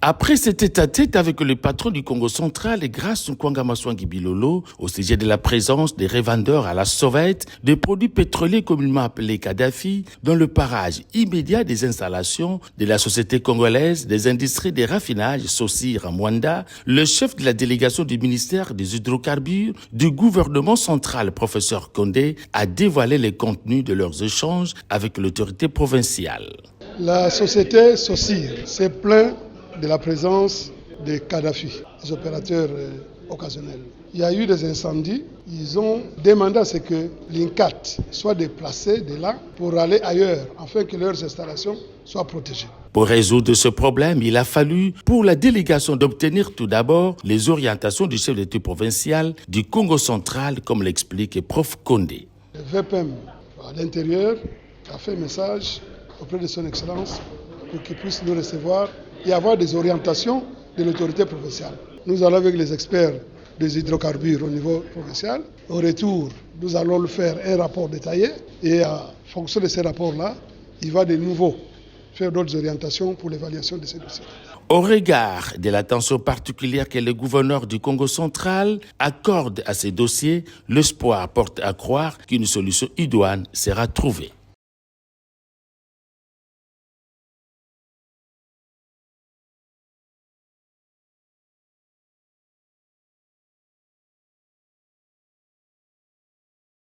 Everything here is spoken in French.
Après cet tête-à-tête avec le patron du Congo central et grâce à Nkwanga Maswangi Bilolo au sujet de la présence des revendeurs à la sauvette des produits pétroliers communément appelés Kadhafi dans le parage immédiat des installations de la société congolaise des industries des raffinages Sosir à Mwanda, le chef de la délégation du ministère des hydrocarbures du gouvernement central, professeur Condé, a dévoilé les contenus de leurs échanges avec l'autorité provinciale. La société Sosir s'est plainte de la présence de Kadhafi, des opérateurs occasionnels. Il y a eu des incendies, ils ont demandé à ce que l'INCAT soit déplacé de là pour aller ailleurs, afin que leurs installations soient protégées. Pour résoudre ce problème, il a fallu pour la délégation d'obtenir tout d'abord les orientations du chef d'État provincial du Congo central, comme l'explique Prof Condé. Le VPM à l'intérieur a fait un message auprès de son Excellence pour qu'il puisse nous recevoir et avoir des orientations de l'autorité provinciale. Nous allons avec les experts des hydrocarbures au niveau provincial. Au retour, nous allons le faire un rapport détaillé et en fonction de ces rapports-là, il va de nouveau faire d'autres orientations pour l'évaluation de ces dossiers. Au regard de l'attention particulière que le gouverneur du Congo central accorde à ces dossiers, l'espoir porte à croire qu'une solution idoine sera trouvée.